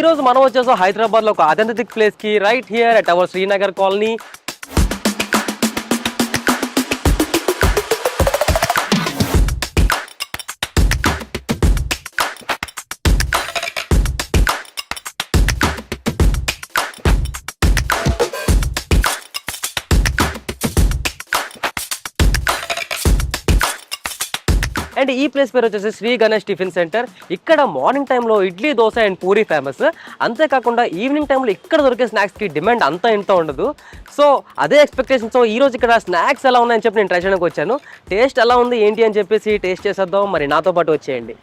రోజు మనం వచ్చేసాం హైదరాబాద్ లో ఒక అథెంటిక్ ప్లేస్ కి, right here at our Srinagar colony. And ఈ ప్లేస్ పేరు వచ్చేసి శ్రీ గణేష్ టిఫిన్ సెంటర్. ఇక్కడ మార్నింగ్ టైంలో ఇడ్లీ, దోశ అండ్ పూరి ఫేమస్. అంతేకాకుండా ఈవినింగ్ టైంలో ఇక్కడ దొరికే స్నాక్స్కి డిమాండ్ అంతా ఇంత ఉండదు. సో అదే ఎక్స్పెక్టేషన్తో ఈరోజు ఇక్కడ స్నాక్స్ ఎలా ఉన్నాయని చెప్పి నేను ట్రై చేయడానికి వచ్చాను. టేస్ట్ ఎలా ఉంది ఏంటి అని చెప్పేసి టేస్ట్ చేసేద్దాం. మరి నాతో పాటు వచ్చేయండి.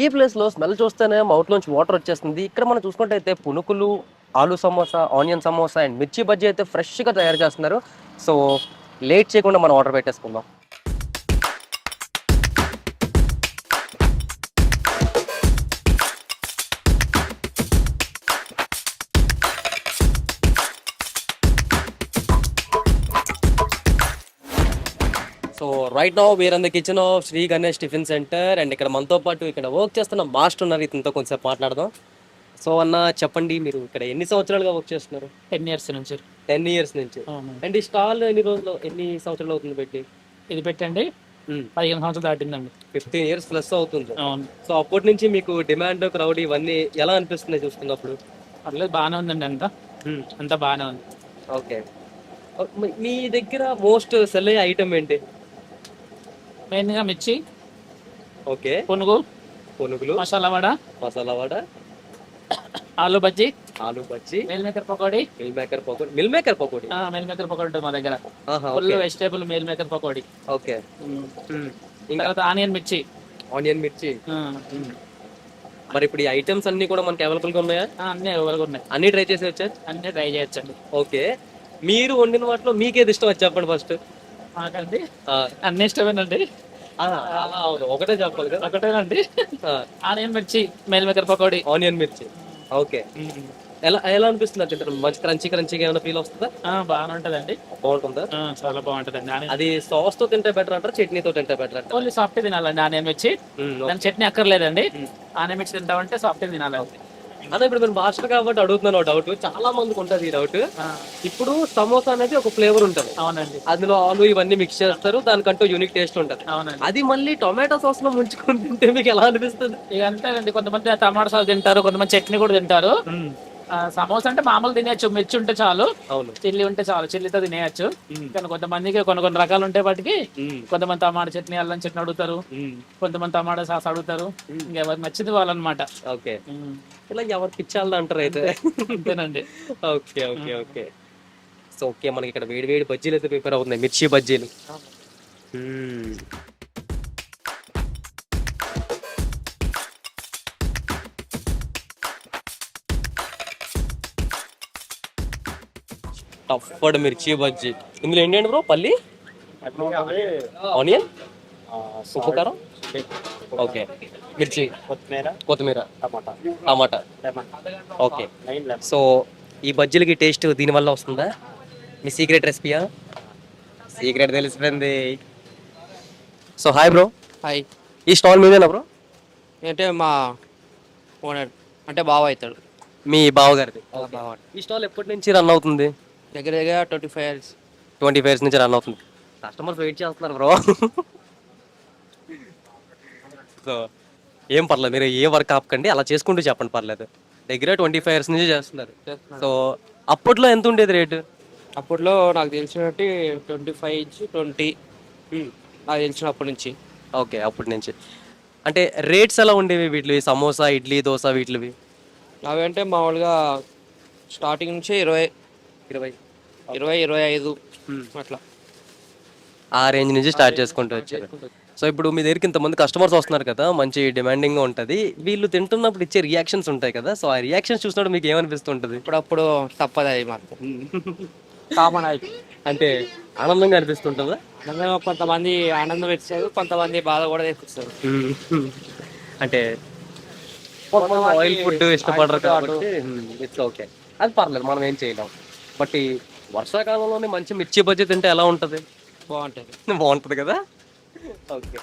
ఈ ప్లేస్లో స్మెల్ చూస్తేనే మౌత్లోంచి వాటర్ వచ్చేస్తుంది. ఇక్కడ మనం చూసుకుంటే అయితే పునుకులు, ఆలూ సమోసా, ఆనియన్ సమోసా అండ్ మిర్చి బజ్జీ అయితే ఫ్రెష్గా తయారు చేస్తున్నారు. సో లేట్ చేయకుండా మనం ఆర్డర్ పెట్టేసుకుందాం. So right now we are in the kitchen of Shri Ganesh tiffin centre. And ఇక్కడ మనతో పాటు ఇక్కడ వర్క్ చేస్తున్న మాస్టర్ ఉన్నారు. ఇతనితో కొంచెం మాట్లాడదాం. సో అన్న చెప్పండి, మీరు ఇక్కడ ఎన్ని సంవత్సరాలుగా వర్క్ చేస్తున్నారు? 10 years నుంచి. 10 years నుంచి. అండ్ ఈ స్టాల్ ఎన్ని సంవత్సరాలు అవుతుంది పెట్టి? ఇది పెట్టండి 15 సంవత్సరాలు దాటిందండి. 15 years ప్లస్ అవుతుంది. అవును. సో అప్పటి నుంచి మీకు డిమాండ్, క్రౌడ్ ఇవన్నీ ఎలా అనిపిస్తున్నాయి చూస్తున్నప్పుడు? పర్లేదు, బాగానే ఉందండి. అంతా బాగానే ఉంది. ఓకే, మీ దగ్గర మోస్ట్ సెల్ అయ్యే ఐటమ్ ఏంటి? మెయిన్గా మిర్చి, ఓకే, పునుగులు, masala vada, aloo bajji, meal maker pakodi. Meal maker pakodi meal maker pakodi ఉంటుంది మా దగ్గర. Full vegetable meal maker pakodi. Okay. తర్వాత ఆనియన్ మిర్చి. మరి ఇప్పుడు ఈ ఐటమ్స్ అన్ని కూడా మనకి అవైలబుల్ గా ఉన్నాయా? అన్ని అవైలబుల్ ఉన్నాయి. అన్ని ట్రై చేసి వచ్చా? అన్ని ట్రై చేయొచ్చండి. ఓకే, మీరు వండిన వాటిలో మీకేది ఇష్టం వచ్చి చెప్పండి ఫస్ట్. మాకండి అన్ని ఇష్టమేనండి. అవును, ఒకటే చెప్పాలి కదా. ఒకటేనండి, ఆనియన్ మిర్చి, మిల్ మేకర్ పకోడీ. ఆనియన్ మిర్చి. ఓకే, ఎలా ఎలా అనిపిస్తుంది తింటారు? మంచి క్రంచీగా ఏమైనా ఫీల్ వస్తుందా? బాగానే ఉంటదండి. బాగుంటుందా? చాలా బాగుంటదండి. అది సాస్ తో తింటే బెటర్ అంటారా, చట్నీతో తింటే బెటర్ అంటారా? ఓన్లీ సాఫ్ట్ తినాలండి ఆనియన్ మిర్చి. దాని చట్నీ అక్కర్లేదండి. ఆనియన్ మిర్చి తింటామంటే సాఫ్ట్ తినాలి. అదే ఇప్పుడు నేను మాస్టర్ కాబట్టి అడుగుతున్నాను డౌట్. చాలా మందికి ఉంటుంది ఈ డౌట్. ఇప్పుడు సమోసా అనేది ఒక ఫ్లేవర్ ఉంటుంది. అవునండి. అందులో ఆలు ఇవన్నీ మిక్స్ చేస్తారు, దానికంటూ యూనిక్ టేస్ట్ ఉంటుంది. అవునండి. అది మళ్ళీ టొమాటో సాస్ లో ముంచుకొని తింటే మీకు ఎలా అనిపిస్తుంది? ఇక అంతేనండి, కొంతమంది టమాటా సాస్ తింటారు, కొంతమంది చట్నీ కూడా తింటారు. సమోసా అంటే మామూలు తినేయచ్చు, మిర్చి ఉంటే చాలు. అవును, చిల్లీ ఉంటే చాలు, చిల్లీతో తినేయచ్చు. కానీ కొంతమందికి కొన్ని రకాలు ఉంటాయి వాటికి. కొంతమంది టమాటా చట్నీ, అల్లం చట్నీ అడుగుతారు, కొంతమంది టమాటా సాస్ అడుగుతారు. ఇంకెవరికి నచ్చింది వాళ్ళనమాట. ఓకే, ఇలా ఎవరు పిచ్చాలి అంటారు అయితే. అంతేనండి. Okay okay okay. So okay, మనకి ఇక్కడ వేడి బజ్జీలు అయితే ప్రిపేర్ అవుతున్నాయి, మిర్చి బజ్జీలు. టఫ్డ్ మిర్చి బజ్జీ. ఇందులో ఏంటండి బ్రో? పల్లి, ఆనియన్, ఉప్పు, కారం, ఓకే, మిర్చి, కొత్తిమీర, టమాటా. ఓకే, సో ఈ బజ్జీలకి టేస్ట్ దీనివల్ల వస్తుందా? మీ సీక్రెట్ రెసిపీయా? సీక్రెట్ తెలిసిపోయింది. So hi bro. హాయ్. ఈ స్టాల్ మీదేనా బ్రో? అంటే మా ఓనర్ అంటే బావ అవుతాడు. మీ బావగారిది. ఈ స్టాల్ ఎప్పటి నుంచి రన్ అవుతుంది? దగ్గర 25 years. 25 years నుంచి రన్ అవుతుంది. కస్టమర్స్ వెయిట్ చేస్తున్నారు బ్రో. సో ఏం పర్లేదు, మీరు ఏ వర్క్ ఆపకండి, అలా చేసుకుంటూ చెప్పండి, పర్లేదు. దగ్గర 25 years నుంచి చేస్తున్నారు. సో అప్పట్లో ఎంత ఉండేది రేటు? అప్పట్లో నాకు తెలిసినట్టు 25 నుంచి 20 నాకు తెలిసినప్పటి నుంచి. ఓకే, అప్పటి నుంచి. అంటే రేట్స్ ఎలా ఉండేవి వీటివి? సమోసా, ఇడ్లీ, దోశ వీటివి అవి అంటే మామూలుగా స్టార్టింగ్ నుంచి 20, 25 అట్లా ఆ రేంజ్ నుంచి స్టార్ట్ చేసుకుంటూ వచ్చారు. సో ఇప్పుడు మీ దగ్గరికి ఇంతమంది కస్టమర్స్ వస్తున్నారు కదా, మంచి డిమాండింగ్గా ఉంటుంది. వీళ్ళు తింటున్నప్పుడు ఇచ్చే రియాక్షన్స్ ఉంటాయి కదా, సో ఆ రియాక్షన్స్ చూసినప్పుడు మీకు ఏమనిపిస్తుంటుంది? ఇప్పుడప్పుడు తప్పదు అది మాకు కామన్ అయిపోయి. అంటే ఆనందంగా అనిపిస్తుంటుందా? కొంతమంది ఆనందం ఇస్తారు, కొంతమంది బాధ కూడా తెప్పిస్తారు. అంటే ఆయిల్ ఫుడ్ ఇష్టపడరు కాబట్టి ఇట్స్ ఓకే, అది పర్లేదు, మనం ఏం చేయలేం. బట్ ఈ వర్షాకాలంలోనే మంచి మిర్చి బజ్జీ తింటే ఎలా ఉంటుంది? బాగుంటుంది బాగుంటుంది కదా. ఓకే,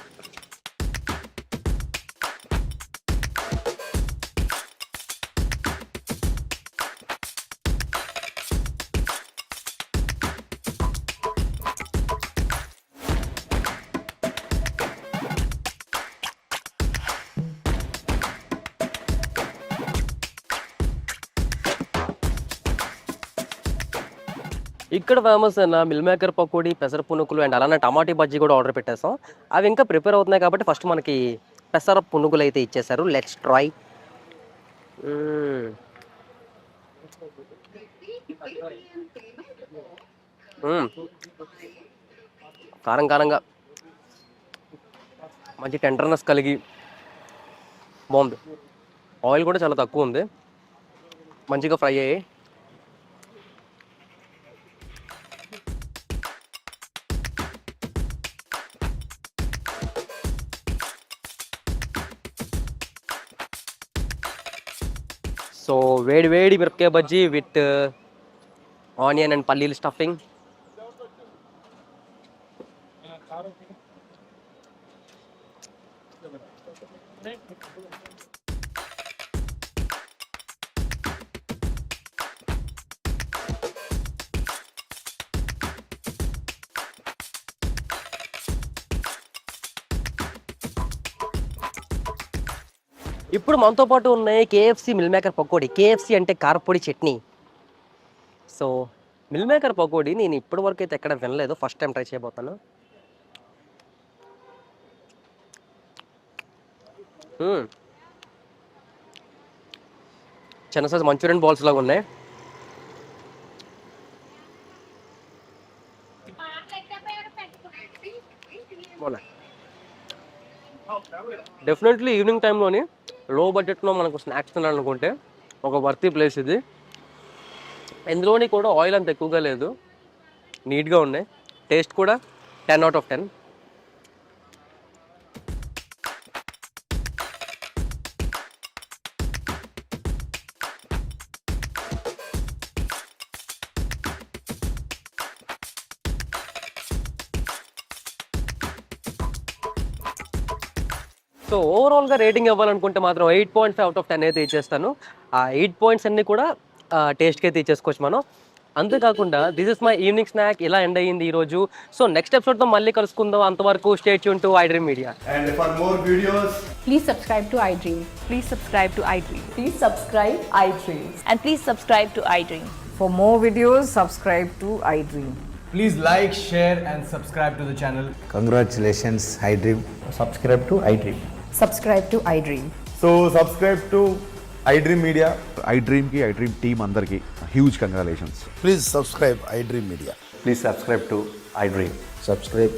ఇక్కడ ఫేమస్ అయిన మిల్ మేకర్ పకోడీ, పెసర పునుకులు అండ్ అలానే టమాటీ బజ్జీ కూడా ఆర్డర్ పెట్టేసాం. అవి ఇంకా ప్రిపేర్ అవుతున్నాయి కాబట్టి ఫస్ట్ మనకి పెసర పునుగులు అయితే ఇచ్చేసారు. Let's try. కారం కారంగా మంచి టెండర్నెస్ కలిగి బాగుంది. ఆయిల్ కూడా చాలా తక్కువ ఉంది, మంచిగా ఫ్రై అయ్యాయి. సో వేడి వేడి మిరపకాయ బజ్జీ విత్ ఆనియన్ అండ్ పల్లీలు స్టఫింగ్. ఇప్పుడు మనతో పాటు ఉన్నాయి KFC meal maker pakodi. KFC అంటే కారపొడి chutney. So meal maker pakodi నేను ఇప్పటి వరకు అయితే ఎక్కడ వినలేదు, ఫస్ట్ టైం ట్రై చేయబోతాను. చిన్న సైజ్ మంచూరియన్ బాల్స్ లాగా ఉన్నాయి. డెఫినెట్లీ ఈవినింగ్ టైంలోని లో బడ్జెట్లో మనకు స్నాక్స్ తినాలనుకుంటే ఒక వర్తీ ప్లేస్ ఇది. ఇందులోని కూడా ఆయిల్ అంత ఎక్కువగా లేదు, నీట్గా ఉన్నాయి. టేస్ట్ కూడా 10 out of 10. సో ఓవరాల్గా రేటింగ్ ఇవ్వాలనుకుంటే మాత్రం 8.5 out of 10 అయితే ఇచ్చేస్తాను. ఆ 8 points అన్నీ కూడా టేస్ట్కి అయితే ఇచ్చేసుకోవచ్చు మనం. అంతేకాకుండా this is my evening snack. ఇలా ఎండ్ అయ్యింది ఈరోజు. సో నెక్స్ట్ ఎపిసోడ్తో మళ్ళీ కలుసుకుందాం. అంతవరకు stay tune to iDream Media. And for more videos, Please subscribe to iDream. Please subscribe to iDream. Please subscribe iDream. And please subscribe to iDream. For more videos, subscribe to iDream. please like, share, and subscribe to the channel. Congratulations, iDream. Subscribe to iDream. Subscribe to iDream. So subscribe to iDream Media. iDream की iDream team अंदर की huge congratulations. Please subscribe iDream Media. Please subscribe to iDream. Subscribe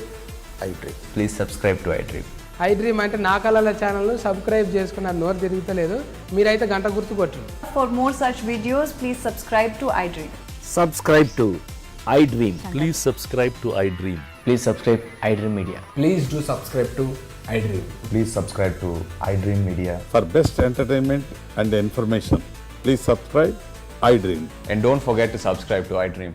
iDream. Please subscribe to iDream. iDream అంటే నా కళల channel subscribe చేసుకున్నారు, నోరు తిరుగుతలేదు. మీరైతే గంట గుర్తు కొట్టండి. For more such videos, please subscribe to iDream. Subscribe to iDream. Please subscribe to iDream. Please subscribe iDream Media. Please do subscribe to iDream. Please subscribe to iDream Media. For best entertainment and information, please subscribe iDream. And don't forget to subscribe to iDream.